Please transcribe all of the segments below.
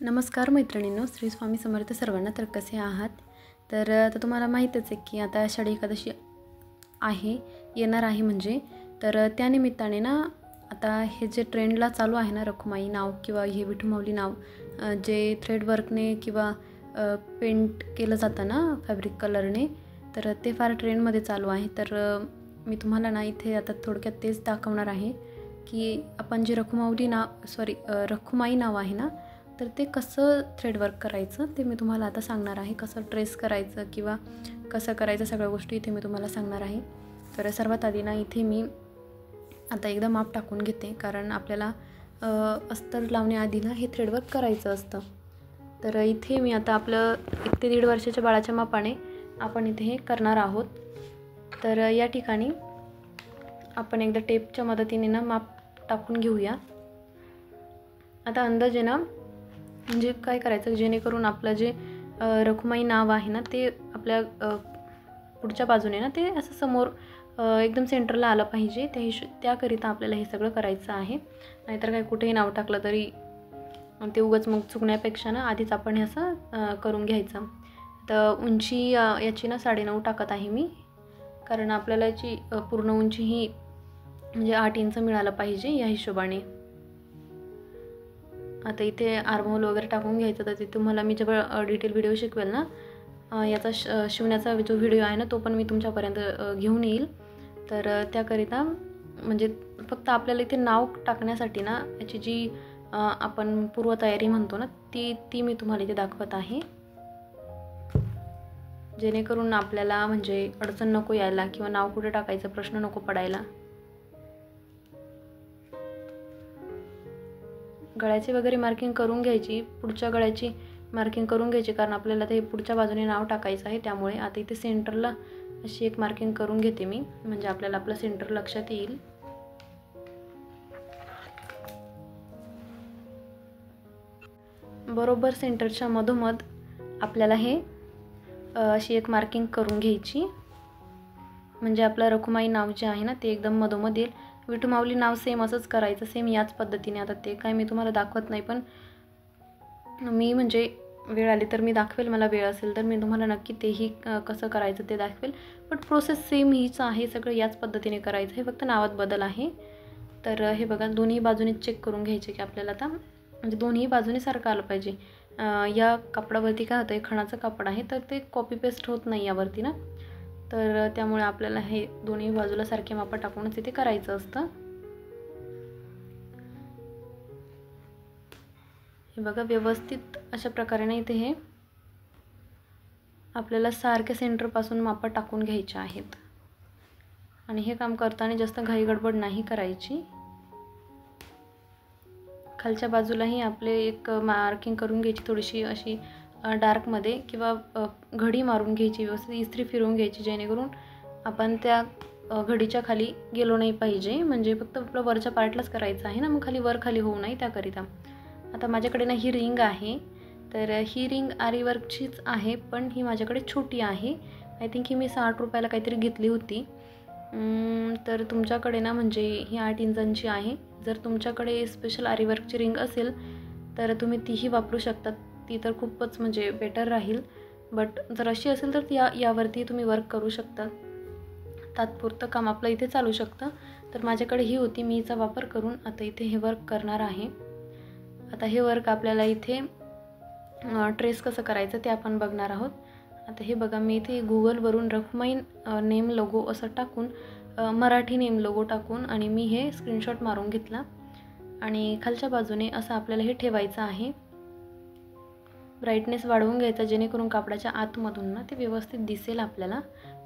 नमस्कार मैत्रिणींनो, श्री स्वामी समर्थ सर्वांना. तर कसे आहात? तर आता तुम्हाला माहीतच आहे की आता आषाढी एकादशी येणार आहे म्हणजे. तर त्यानिमित्ताने ना आता हे जे ट्रेंडला चालू आहे ना, रखुमाई नाव किंवा हे विठुमाऊली नाव, जे थ्रेड वर्कने किंवा पेंट केलं जातं ना फॅब्रिक कलरने, तर ते फार ट्रेंडमध्ये चालू आहे. तर मी तुम्हाला ना इथे आता थोडक्यात तेच दाखवणार आहे की आपण जे रखुमाई नाव आहे ना, तर ते कसं थ्रेडवर्क करायचं ते मी तुम्हाला आता सांगणार आहे. कसं ट्रेस करायचं किंवा कसं करायचं सगळ्या गोष्टी इथे मी तुम्हाला सांगणार आहे. तर सर्वात आधी ना इथे मी आता एकदा माप टाकून घेते, कारण आपल्याला अस्तर लावण्याआधी ना हे थ्रेडवर्क करायचं असतं. तर इथे मी आता आपलं 1 ते 1.5 वर्षाच्या बाळाच्या मापाने आपण इथे हे करणार आहोत. तर या ठिकाणी आपण एकदा टेपच्या मदतीने ना माप टाकून घेऊया. आता अंदाजे ना म्हणजे काय करायचं, जेणेकरून आपलं जे रखुमाई नाव आहे ना ते आपल्या पुढच्या बाजूने ना ते असं समोर एकदम सेंटरला आलं पाहिजे. त्याकरिता आपल्याला हे सगळं करायचं आहे. नाहीतर काय कुठेही नाव टाकलं तरी ते उगाच मग चुकण्यापेक्षा ना आधीच आपण हे असं करून घ्यायचं. तर उंची याची ना 9.5 टाकत आहे मी, कारण आपल्याला याची पूर्ण उंची ही म्हणजे 8 इंच मिळालं पाहिजे या हिशोबाने. आता इथे आर्महोल वगैरे टाकून घ्यायचं. तर ते तुम्हाला मी जेव्हा डिटेल व्हिडिओ शिकवेल ना, याचा शिवण्याचा जो व्हिडिओ आहे ना तो पण मी तुमच्यापर्यंत घेऊन येईल. तर त्याकरिता म्हणजे फक्त आपल्याला इथे नाव टाकण्यासाठी ना याची जी आपण पूर्वतयारी म्हणतो ना ती मी तुम्हाला इथे दाखवत आहे, जेणेकरून आपल्याला म्हणजे अडचण नको यायला किंवा नाव कुठे टाकायचं प्रश्न नको पडायला. गळ्याची वगैरे मार्किंग करून घ्यायची, पुढच्या गळ्याची मार्किंग करून घ्यायची, कारण आपल्याला ते पुढच्या बाजूने नाव टाकायचं आहे. त्यामुळे आता इथे सेंटरला अशी एक मार्किंग करून घेते मी, म्हणजे आपल्याला आपलं सेंटर लक्षात येईल. बरोबर सेंटरच्या मधोमध आपल्याला हे अशी एक मार्किंग करून घ्यायची, म्हणजे आपलं रखुमाई नाव जे आहे ना ते एकदम मधोमध येईल. विठुमाऊली नाव सेम असंच करायचं, सेम याच पद्धतीने. आता ते काय मी तुम्हाला दाखवत नाही, पण मी म्हणजे वेळ आली तर मी दाखवेल, मला वेळ असेल तर मी तुम्हाला नक्की तेही कसं करायचं ते दाखवेल. पण प्रोसेस सेम हीच आहे, सगळं याच पद्धतीने करायचं आहे, फक्त नावात बदल आहे. तर हे बघा, दोन्ही बाजूने चेक करून घ्यायचे की आपल्याला आता म्हणजे दोन्ही बाजूने सारखं आलं पाहिजे. या कापडावरती काय होतं, खणाचं कापड आहे तर ते कॉपी पेस्ट होत नाही यावरती ना, तर त्यामुळे आपल्याला हे दोन्ही बाजूला सारखे मापं टाकूनच इथे करायचं असतं. हे बघा, व्यवस्थित अशा प्रकारे ना इथे हे आपल्याला सारख्या सेंटरपासून मापं टाकून घ्यायचे आहेत. आणि हे काम करताना जास्त घाई गडबड नाही करायची. खालच्या बाजूलाही आपले एक मार्किंग करून घ्यायची, थोडीशी अशी डार्कमध्ये, किंवा घडी मारून घ्यायची, व्यवस्थित इस्त्री फिरवून घ्यायची, जेणेकरून आपण त्या घडीच्या खाली गेलो नाही पाहिजे. म्हणजे फक्त आपलं वरच्या पार्टलाच करायचं आहे ना, मग खाली वर खाली होऊ नये त्याकरिता. आता माझ्याकडे ना ही रिंग आहे, तर ही रिंग आरी वर्कचीच आहे, पण ही माझ्याकडे छोटी आहे. आय थिंक ही मी 60 रुपयाला काहीतरी घेतली होती. तर तुमच्याकडे ना म्हणजे ही 8 इंचांची आहे. जर तुमच्याकडे स्पेशल आरी वर्कची रिंग असेल तर तुम्ही तीही वापरू शकतात, ती तर खूपच म्हणजे बेटर राहील. बट जर अशी असेल तर यावरती तुम्ही वर्क करू शकता, तात्पुरतं काम आपलं इथे चालू शकतं. तर माझ्याकडे ही होती, मी हिचा वापर करून आता इथे हे वर्क करणार आहे. आता हे वर्क आपल्याला इथे ट्रेस कसं करायचं ते आपण बघणार आहोत. आता हे बघा, मी इथे गुगलवरून रखुमाई नेम लोगो असं टाकून, मराठी नेम लोगो टाकून, आणि मी हे स्क्रीनशॉट मारून घेतला. आणि खालच्या बाजूने असं आपल्याला हे ठेवायचं आहे. ब्राईटनेस वाढवून घ्यायचा, जेणेकरून कापडाच्या आतमधून ना ते व्यवस्थित दिसेल आपल्याला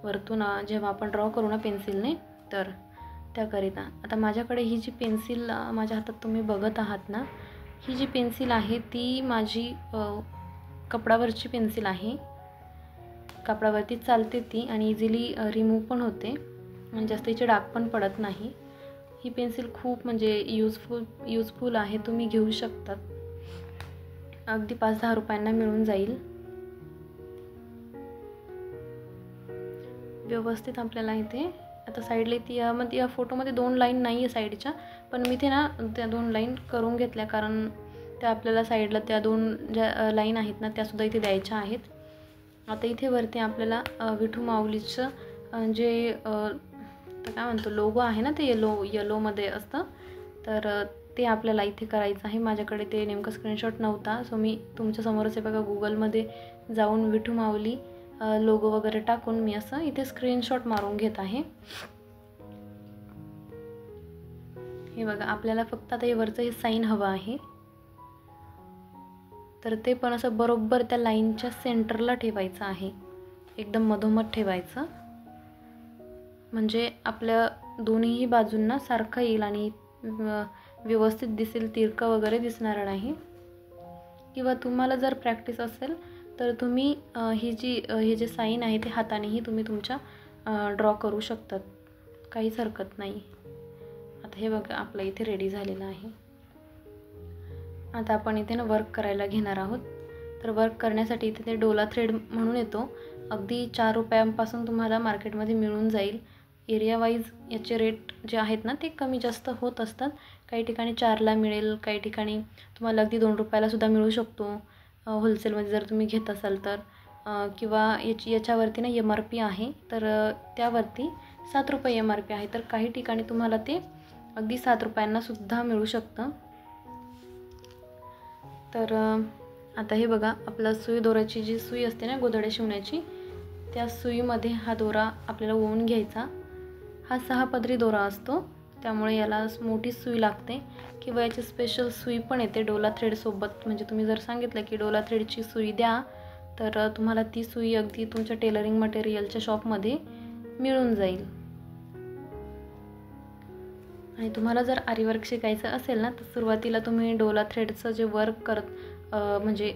वरतून जेव्हा आपण ड्रॉ करू ना पेन्सिलने, तर त्याकरिता. आता माझ्याकडे ही जी पेन्सिल माझ्या हातात तुम्ही बघत आहात ना, ही जी पेन्सिल आहे ती माझी कपडावरची पेन्सिल आहे. कापडावरती चालते ती, आणि इझिली रिमूव्ह पण होते, आणि जास्त हिचे डाग पण पडत नाही. ही पेन्सिल खूप म्हणजे यूजफुल आहे, तुम्ही घेऊ शकतात. अगदी 5-10 रुपयांना मिळून जाईल. व्यवस्थित आपल्याला इथे आता साईडला ती या फोटोमध्ये 2 लाईन नाही आहे साईडच्या, पण मी इथे ना त्या 2 लाईन करून घेतल्या, कारण त्या आपल्याला साईडला त्या 2 ज्या लाईन आहेत ना त्यासुद्धा इथे द्यायच्या आहेत. आता इथे वरती आपल्याला विठू माऊलीचं जे काय म्हणतो लोगो आहे ना ते येलोमध्ये असतं, तर ते आपल्याला इथे करायचं आहे. माझ्याकडे ते नेमकं स्क्रीनशॉट नव्हता, सो मी तुमच्यासमोरच आहे बघा गुगलमध्ये जाऊन विठू माऊली लोगो वगैरे टाकून मी असं इथे स्क्रीनशॉट मारून घेत आहे. हे बघा आपल्याला फक्त आता हे वरचं हे साईन हवं आहे, तर ते पण असं बरोबर त्या लाईनच्या सेंटरला ठेवायचं आहे, एकदम मधोमध ठेवायचं, म्हणजे आपल्या दोन्हीही बाजूंना सारखं येईल आणि व्यवस्थित दिसेल, तिरकं वगैरे दिसणार नाही. किंवा तुम्हाला जर प्रॅक्टिस असेल तर तुम्ही हे जे साईन आहे ते हातानेही तुम्ही तुमच्या ड्रॉ करू शकतात, काहीच हरकत नाही. आता हे बघा आपलं इथे रेडी झालेलं आहे. आता आपण इथे ना वर्क करायला घेणार आहोत. तर वर्क करण्यासाठी इथे ते डोला थ्रेड म्हणून येतो, अगदी 4 रुपयांपासून तुम्हाला मार्केटमध्ये मिळून जाईल. एरिया वाईज याचे रेट जे आहेत ना ते कमी जास्त होत असतात. काही ठिकाणी 4ला मिळेल, काही ठिकाणी तुम्हाला अगदी 2 रुपयालासुद्धा मिळू शकतो होलसेलमध्ये जर तुम्ही घेत असाल तर. किंवा याच्यावरती ना MRP आहे, तर त्यावरती 7 रुपये MRP आहे, तर काही ठिकाणी तुम्हाला ते अगदी 7 रुपयांनासुद्धा मिळू शकतं. तर आता हे बघा आपला सुई दोऱ्याची जी सुई असते ना गोधड्या शिवण्याची, त्या सुईमध्ये हा दोरा आपल्याला ओवून घ्यायचा. हा 6 पदरी दोरा असतो, त्यामुळे याला मोठी सुई लागते. किंवा याची स्पेशल सुई पण येते डोला थ्रेडसोबत, म्हणजे तुम्ही जर सांगितलं की डोला थ्रेडची सुई द्या, तर तुम्हाला ती सुई अगदी तुमच्या टेलरिंग मटेरियलच्या शॉपमध्ये मिळून जाईल. आणि तुम्हाला जर आरीवर्क शिकायचं असेल ना, तर सुरुवातीला तुम्ही डोला थ्रेडचं जे वर्क म्हणजे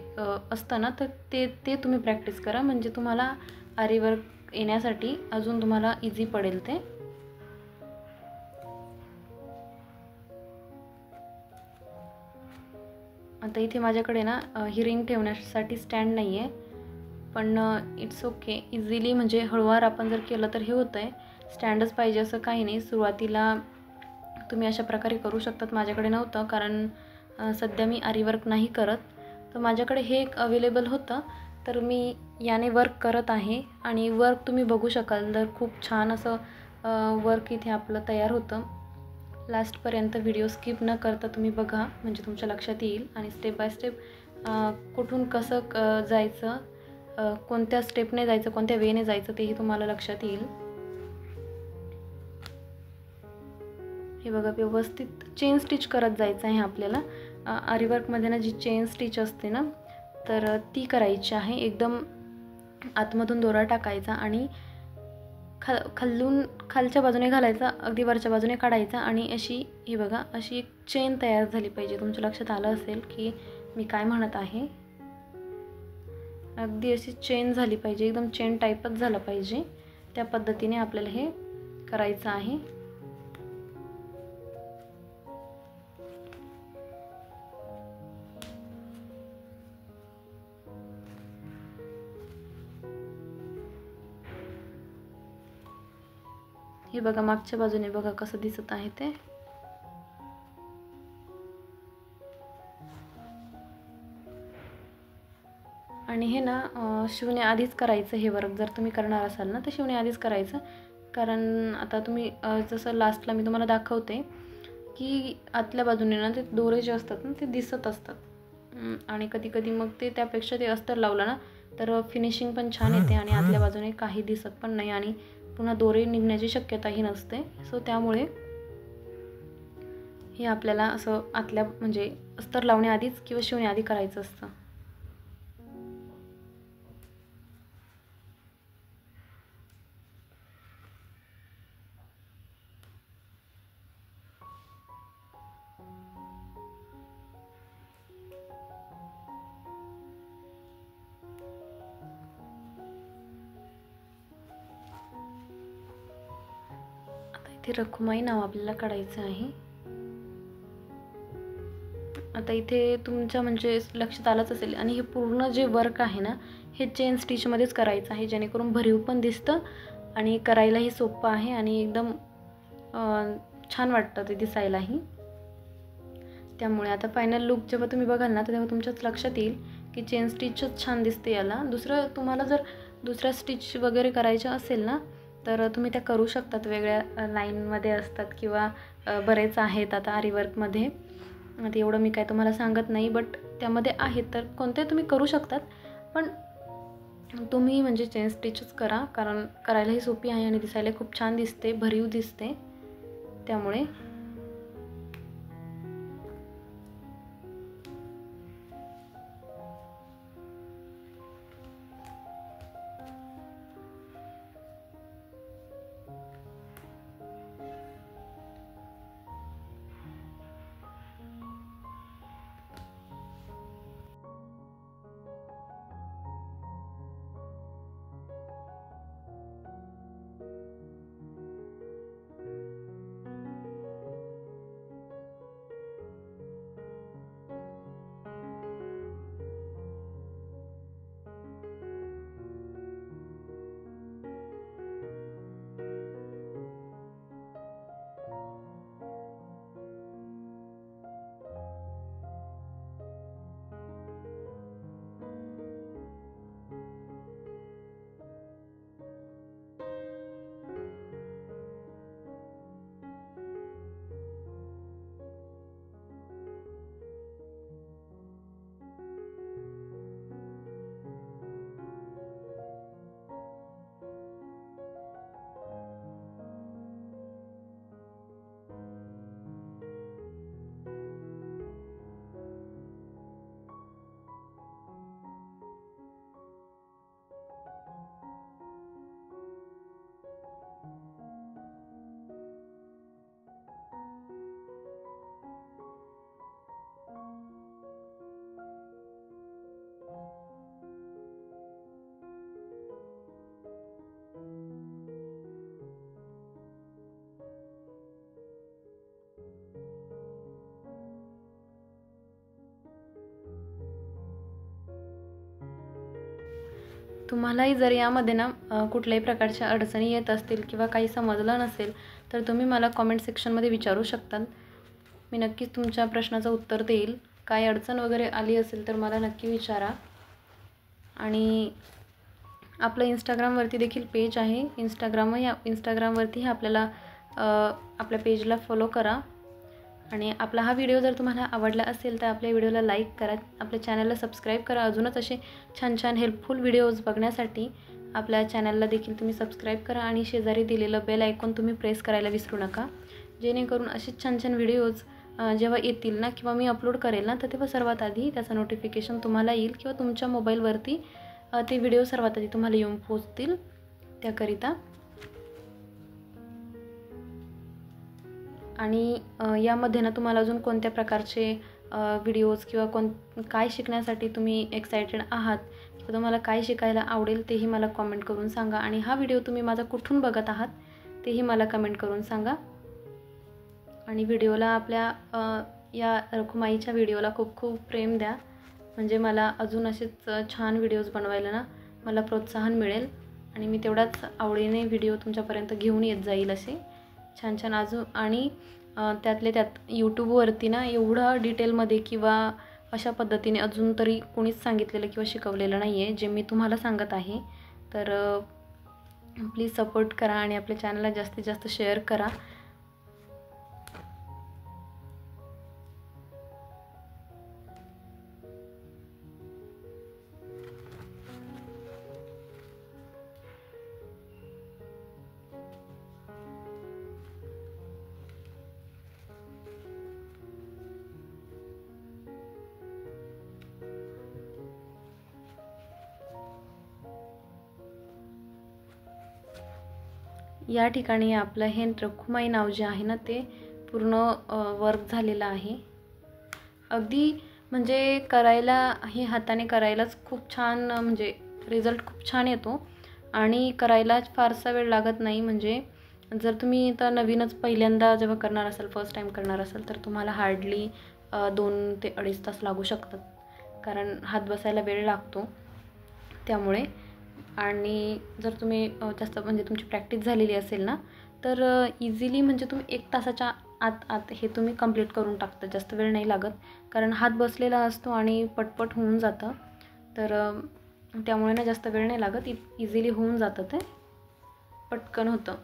असतं ना, तर ते तुम्ही प्रॅक्टिस करा, म्हणजे तुम्हाला आरीवर्क येण्यासाठी अजून तुम्हाला इझी पडेल ते. आता इथे माझ्याकडे ना ही रिंग ठेवण्यासाठी स्टँड नाही आहे, पण इट्स ओके, इझिली म्हणजे हळूवार आपण जर केलं तर हे होतं आहे. स्टँडच पाहिजे असं काही नाही, सुरुवातीला तुम्ही अशा प्रकारे करू शकतात. माझ्याकडे नव्हतं, कारण सध्या मी आरीवर्क नाही करत, तर माझ्याकडे हे एक अवेलेबल होतं, तर मी याने वर्क करत आहे. आणि वर्क तुम्ही बघू शकाल तर खूप छान असं वर्क इथे आपलं तयार होतं. लास्टपर्यंत व्हिडिओ स्किप न करता तुम्ही बघा, म्हणजे तुमच्या लक्षात येईल. आणि स्टेप बाय स्टेप कुठून कसं जायचं, कोणत्या स्टेपने जायचं, कोणत्या वेने जायचं तेही तुम्हाला लक्षात येईल. हे बघा व्यवस्थित चेन स्टिच करत जायचं आहे आपल्याला. आरीवर्कमध्ये ना जी चेन स्टिच असते ना, तर ती करायची आहे. एकदम आतमधून दोरा टाकायचा आणि खालच्या बाजूने घालायचा, अगदी वरच्या बाजूने काढायचा, आणि अशी हे बघा अशी एक चेन तयार झाली पाहिजे. तुमच्या लक्षात आलं असेल की मी काय म्हणत आहे. अगदी अशी चेन झाली पाहिजे, एकदम चेन टाईपच झालं पाहिजे. त्या पद्धतीने आपल्याला हे करायचं आहे. हे बघा मागच्या बाजूने बघा कसं दिसत आहे ते. आणि हे ना शिवण्याआधीच करायचं हे वर्क, जर तुम्ही करणार असाल ना तर शिवण्याआधीच करायचं. कारण आता तुम्ही जसं लास्टला मी तुम्हाला दाखवते की आतल्या बाजूने ना ते दोरे जे असतात ना ते दिसत असतात, आणि कधी कधी मग त्यापेक्षा ते अस्तर लावलं ना तर फिनिशिंग पण छान येते आणि आतल्या बाजूने काही दिसत पण नाही आणि पुन्हा दोरे निघण्याची शक्यताही नसते. सो त्यामुळे हे आपल्याला असं आतल्या म्हणजे अस्तर लावण्याआधीच किंवा शिवण्याआधी करायचं असतं. इथे रखुमाई नाव आपल्याला काढायचं आहे. आता इथे तुमच्या म्हणजे लक्षात आलंच असेल. आणि हे पूर्ण जे वर्क आहे ना हे चेन स्टिचमध्येच करायचं आहे, जेणेकरून भरीव पण दिसतं आणि करायलाही सोपं आहे आणि एकदम छान वाटतं ते दिसायलाही. त्यामुळे आता फायनल लुक जेव्हा तुम्ही बघाल ना तर तेव्हा तुमच्याच लक्षात येईल की चेन स्टिचच छान दिसते याला. दुसरं तुम्हाला जर दुसऱ्या स्टिच वगैरे करायच्या असेल ना तर तुम्ही त्या करू शकतात. वेगळ्या लाईनमध्ये असतात किंवा बरेच आहेत आता आरीवर्कमध्ये. आता एवढं मी काय तुम्हाला सांगत नाही, बट त्यामध्ये आहेत तर कोणते तुम्ही करू शकतात. पण तुम्ही म्हणजे चेन स्टिचच करा, कारण करायलाही सोपी आहे आणि दिसायला खूप छान दिसते, भरीव दिसते. त्यामुळे तुम्हालाही जर यामध्ये ना कुठल्याही प्रकारच्या अडचणी येत असतील किंवा काही समजलं नसेल तर तुम्ही मला कॉमेंट सेक्शनमध्ये विचारू शकता. मी नक्कीच तुमच्या प्रश्नाचं उत्तर देईल. काही अडचण वगैरे आली असेल तर मला नक्की विचारा. आणि आपलं इंस्टाग्रामवरती देखील पेज आहे. इंस्टाग्रामवरतीही आपल्याला आपल्या पेजला फॉलो करा. आणि आपला हा व्हिडिओ जर तुम्हाला आवडला असेल तर आपल्या व्हिडिओला लाईक करा, आपल्या चॅनलला सबस्क्राईब करा. अजूनच असे छान छान हेल्पफुल व्हिडिओज बघण्यासाठी आपल्या चॅनलला देखील तुम्ही सबस्क्राईब करा आणि शेजारी दिलेलं बेल आयकॉन तुम्ही प्रेस करायला विसरू नका, जेणेकरून असेच छान छान व्हिडिओज जेव्हा येतील ना किंवा मी अपलोड करेल ना तर तेव्हा सर्वात आधी त्याचं नोटिफिकेशन तुम्हाला येईल किंवा तुमच्या मोबाईलवरती ते व्हिडिओ सर्वात आधी तुम्हाला येऊन पोहोचतील. त्याकरिता आणि यामध्ये ना तुम्हाला अजून कोणत्या प्रकारचे व्हिडिओज किंवा काय शिकण्यासाठी तुम्ही एक्सायटेड आहात किंवा तुम्हाला काय शिकायला आवडेल तेही मला कॉमेंट करून सांगा. आणि हा व्हिडिओ तुम्ही माझा कुठून बघत आहात तेही मला कमेंट करून सांगा. आणि व्हिडिओला आपल्या या रखुमाईच्या व्हिडिओला खूप खूप प्रेम द्या, म्हणजे मला अजून असेच छान व्हिडिओज बनवायला ना मला प्रोत्साहन मिळेल आणि मी तेवढाच आवडीने व्हिडिओ तुमच्यापर्यंत घेऊन येत जाईल असे छान छान अजून. आणि त्यातल्या त्यात यूट्यूबवरती ना एवढं डिटेलमध्ये किंवा अशा पद्धतीने अजून तरी कोणीच सांगितलेलं किंवा शिकवलेलं नाही आहे जे मी तुम्हाला सांगत आहे. तर प्लीज सपोर्ट करा आणि आपल्या चॅनलला जास्तीत जास्त शेअर करा. या ठिकाणी आपलं हे रखुमाई नाव जे आहे ना ते पूर्ण वर्क झालेलं आहे. अगदी म्हणजे करायला हे हाताने करायलाच खूप छान म्हणजे रिझल्ट खूप छान येतो आणि करायला फारसा वेळ लागत नाही. म्हणजे जर तुम्ही आता नवीनच पहिल्यांदा जेव्हा करणार असाल, फर्स्ट टाईम करणार असाल तर तुम्हाला हार्डली 2 ते 2.5 तास लागू शकतात, कारण हात बसायला वेळ लागतो त्यामुळे. आणि जर तुम्ही जास्त म्हणजे तुमची प्रॅक्टिस झालेली असेल ना तर इझिली म्हणजे तुम्ही 1 तासाच्या आत आत हे तुम्ही कंप्लीट करून टाकता. जास्त वेळ नाही लागत, कारण हात बसलेला असतो आणि पटपट होऊन जातं. तर त्यामुळे ना जास्त वेळ नाही लागत, इझिली होऊन जातं, ते पटकन होतं.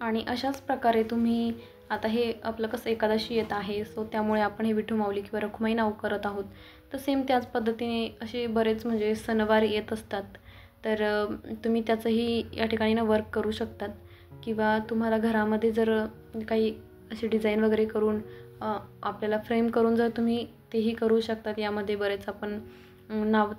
आणि अशाच प्रकारे तुम्ही आता हे आपलं कसं एकादशी येत आहे, सो त्यामुळे आपण हे विठू माऊली किंवा रखुमाई नाव करत आहोत. तर सेम त्याच पद्धतीने असे बरेच म्हणजे सणवार येत असतात. तर तुम्ही त्याचंही या ठिकाणी ना वर्क करू शकतात. किंवा तुम्हाला घरामध्ये जर काही अशी डिझाईन वगैरे करून आपल्याला फ्रेम करून जर तुम्ही तेही करू शकतात. यामध्ये बरेच आपण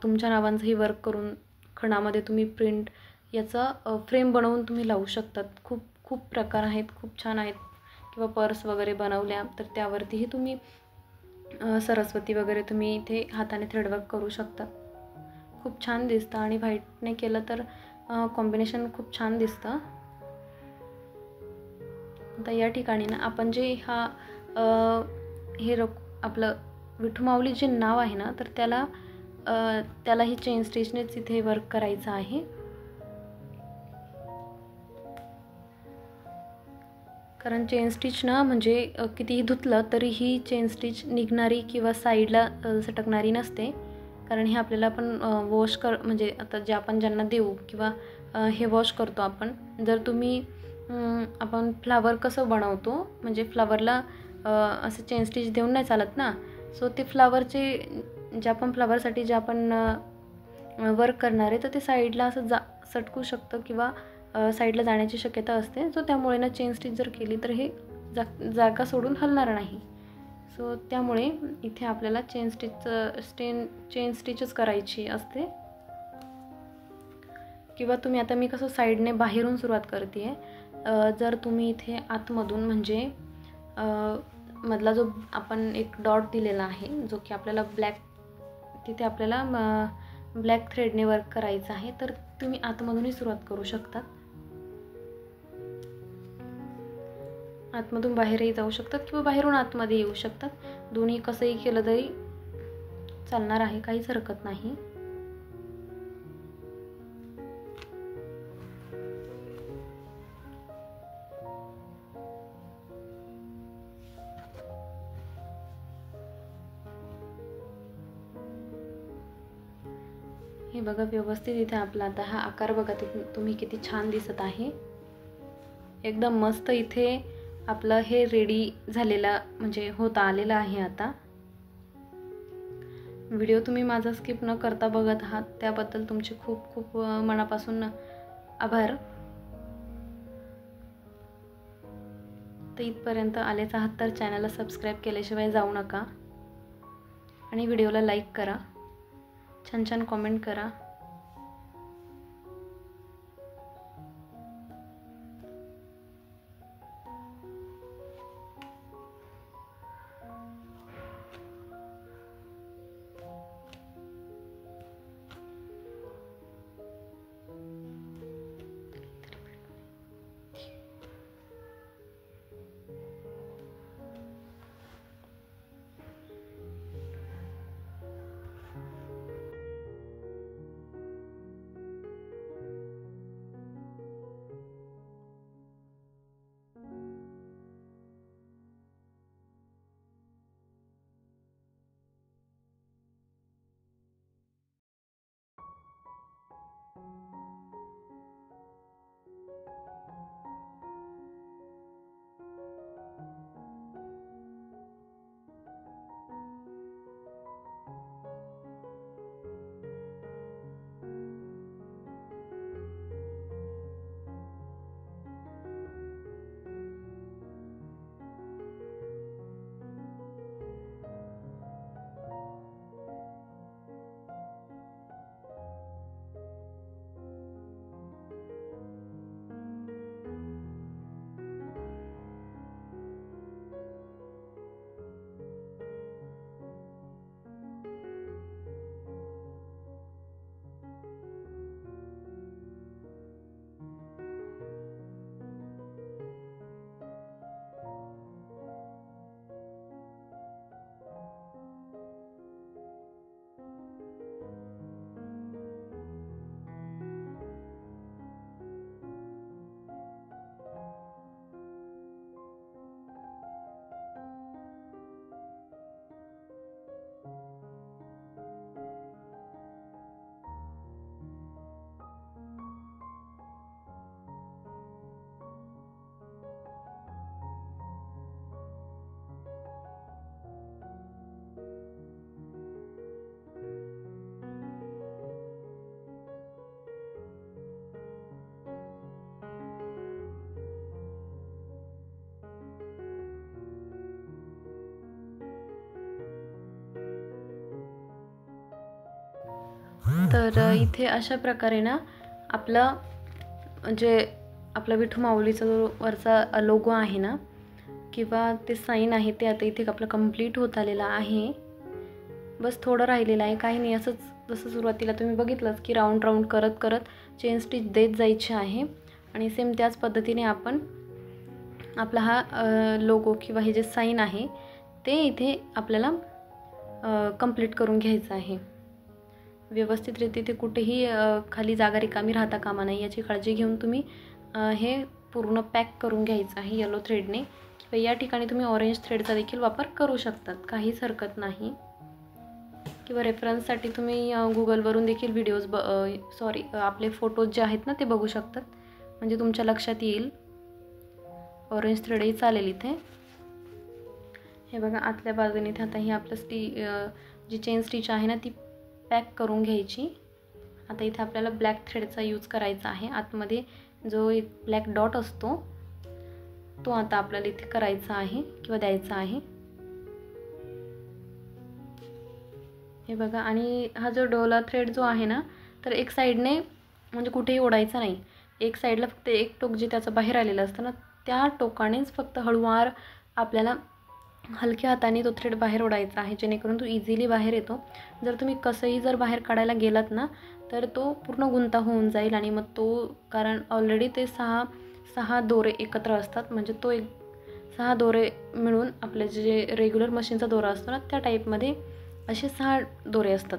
तुमच्या नावांचंही वर्क करून खणामध्ये तुम्ही प्रिंट याचा फ्रेम बनवून तुम्ही लावू शकतात. खूप खूप प्रकार आहेत, खूप छान आहेत. किंवा पर्स वगैरे बनवल्या तर त्यावरतीही तुम्ही सरस्वती वगैरे तुम्ही इथे हाताने थ्रेडवर्क करू शकता. खूप छान दिसतं आणि व्हाईटने केलं तर कॉम्बिनेशन खूप छान दिसतं. आता या ठिकाणी ना आपण जे हे आपलं विठू माऊली जे नाव आहे ना, तर त्यालाही चेन स्टिचनेच इथे वर्क करायचं आहे. कारण चेन स्टिच ना म्हणजे कितीही धुतलं तरीही चेन स्टिच निघणारी किंवा साईडला सटकणारी नसते. कारण हे आपल्याला आपण वॉश म्हणजे आता जे आपण ज्यांना देऊ किंवा हे वॉश करतो आपण. जर तुम्ही आपण फ्लावर कसं बनवतो, म्हणजे फ्लावरला असं चेन स्टिच देऊन नाही चालत ना. सो ते फ्लावरचे ज्या आपण फ्लावरसाठी जे आपण वर्क करणार आहे, तर ते साईडला असं सटकू शकतं किंवा साईडला जाण्याची शक्यता असते. सो त्यामुळे ना चेन स्टिच जर केली तर हे जागा सोडून हलणार नाही. सो त्यामुळे इथे आपल्याला चेन स्टिचच करायची असते. किंवा तुम्ही आता मी कसं साईडने बाहेरून सुरुवात करते आहे. जर तुम्ही इथे आतमधून म्हणजे मधला जो आपण एक डॉट दिलेला आहे, जो की आपल्याला तिथे आपल्याला ब्लॅक थ्रेडने वर्क करायचं आहे, तर तुम्ही आतमधूनही सुरुवात करू शकतात. आतमधून बाहेरही जाऊ शकतात किंवा बाहेरून आतमध्ये येऊ शकतात. दोन्ही कसंही केलं तरी चालणार आहे, काहीच हरकत नाही. हे बघा व्यवस्थित इथे आपला आता हा आकार बघा तुम्ही किती छान दिसत आहे. एकदम मस्त इथे आपलं हे रेडी झालेला म्हणजे होता आलेला आहे. आता व्हिडिओ तुम्ही माझा स्किप न करता बघत आहात, त्याबद्दल तुमचे खूप खूप मनापासून आभार. तर इथपर्यंत आलेच आहात तर चॅनलला सबस्क्राईब केल्याशिवाय जाऊ नका आणि व्हिडिओला लाईक करा, छान छान कॉमेंट करा. तर इथे अशा प्रकारे ना आपला विठू माऊलीचा जो वरचा लोगो आहे ना किंवा ते साईन आहे ते आता इथे आपलं कंप्लीट होत आलेलं आहे. बस थोडं राहिलेलं आहे, काही नाही. असंच जसं सुरुवातीला तुम्ही बघितलंच की राऊंड राऊंड करत करत चेन स्टिच देत जायची आहे. आणि सेम त्याच पद्धतीने आपण आपला हा लोगो किंवा हे जे साईन आहे ते इथे आपल्याला कंप्लीट करून घ्यायचं आहे. व्यवस्थितरित्या ते कुठेही खाली जागा रिकामी राहता कामा नाही याची काळजी घेऊन तुम्ही हे पूर्ण पॅक करून घ्यायचं आहे येलो थ्रेडने. किंवा या ठिकाणी तुम्ही ऑरेंज थ्रेडचा देखील वापर करू शकतात, काहीच हरकत नाही. किंवा रेफरन्ससाठी तुम्ही गुगलवरून देखील व्हिडिओज आपले फोटोज जे आहेत ना ते बघू शकतात, म्हणजे तुमच्या लक्षात येईल. ऑरेंज थ्रेडही चालेल इथे. हे बघा आतल्या बाजूने इथे आता ही आपलं जी चेन स्टिच आहे ना ती पॅक करून घ्यायची. आता इथे आपल्याला ब्लॅक थ्रेडचा यूज करायचा आहे. आतमध्ये जो एक ब्लॅक डॉट असतो तो आता आपल्याला इथे करायचा आहे किंवा द्यायचा आहे. हे बघा, आणि हा जो डोला थ्रेड जो आहे ना तर एक साईडने म्हणजे कुठेही ओढायचा नाही. एक साईडला फक्त एक टोक जे त्याचं बाहेर आलेलं असतं ना त्या टोकानेच फक्त हळूवार आपल्याला हलक्या हाताने तो थ्रेड बाहेर ओढायचा आहे, जेणेकरून तो इझिली बाहेर येतो. जर तुम्ही कसंही जर बाहेर काढायला गेलात ना तर तो पूर्ण गुंता होऊन जाईल. आणि मग तो, कारण ऑलरेडी ते सहा दोरे एकत्र असतात, म्हणजे तो 6 दोरे मिळून आपले जे रेग्युलर मशीनचा दोरा असतो ना त्या टाईपमध्ये असे 6 दोरे असतात.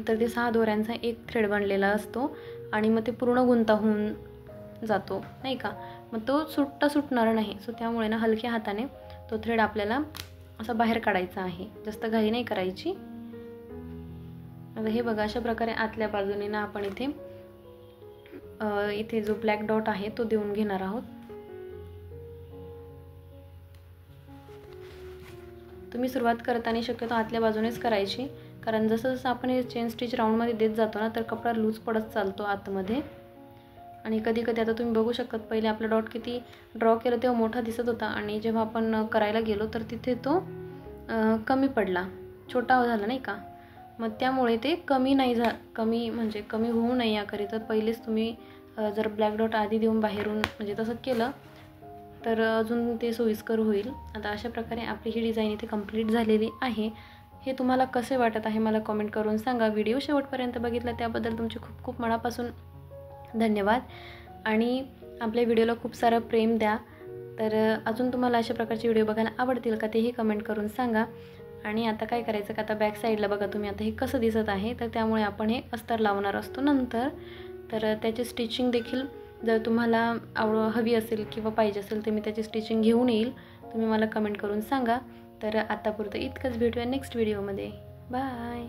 तर ते 6 दोऱ्यांचा एक थ्रेड बनलेला असतो आणि मग ते पूर्ण गुंता होऊन जातो, नाही का. मग तो सुटणार नाही. सो त्यामुळे ना हलक्या हाताने तो थ्रेड आपल्याला असा बाहेर काढायचा आहे, जास्त घाई नाही करायची. आता हे बघा अशा प्रकारे आतल्या बाजूने ना आपण इथे जो ब्लॅक डॉट आहे तो देऊन घेणार आहोत. तुम्ही सुरुवात करताना शक्यतो आतल्या बाजूनेच करायची, कारण जसं जसं आपण हे चेन स्टिच राऊंडमध्ये देत जातो ना तर कपडा लूज पडत चालतो आतमध्ये. आणि कधी कधी आता तुम्ही बघू शकतात पहिले आपला डॉट किती ड्रॉ केलं तेव्हा मोठा दिसत होता आणि जेव्हा आपण करायला गेलो तर तिथे तो कमी पडला, छोटा झाला, नाही का. मग त्यामुळे ते कमी होऊ नये याकरिता पहिलेच तुम्ही जर ब्लॅक डॉट आधी देऊन बाहेरून म्हणजे तसं केलं तर अजून ते सोयीस्कर होईल. आता अशा प्रकारे आपली ही डिझाईन इथे कंप्लीट झालेली आहे. हे तुम्हाला कसे वाटत आहे मला कमेंट करून सांगा. व्हिडिओ शेवटपर्यंत बघितला त्याबद्दल तुमचे खूप खूप मनापासून धन्यवाद. आणि आपल्या व्हिडिओला खूप सारं प्रेम द्या. तर अजून तुम्हाला अशा प्रकारचे व्हिडिओ बघायला आवडतील का तेही कमेंट करून सांगा. आणि आता काय करायचं का, आता बॅक साईडला बघा तुम्ही आता हे कसं दिसत आहे, तर त्यामुळे आपण हे अस्तर लावणार असतो नंतर. तर त्याची स्टिचिंग देखील जर तुम्हाला हवी असेल किंवा पाहिजे असेल तर मी त्याची स्टिचिंग घेऊन येईल. तुम्ही मला कमेंट करून सांगा. तर आतापुरतं इतकंच, भेटूया नेक्स्ट व्हिडिओमध्ये. बाय.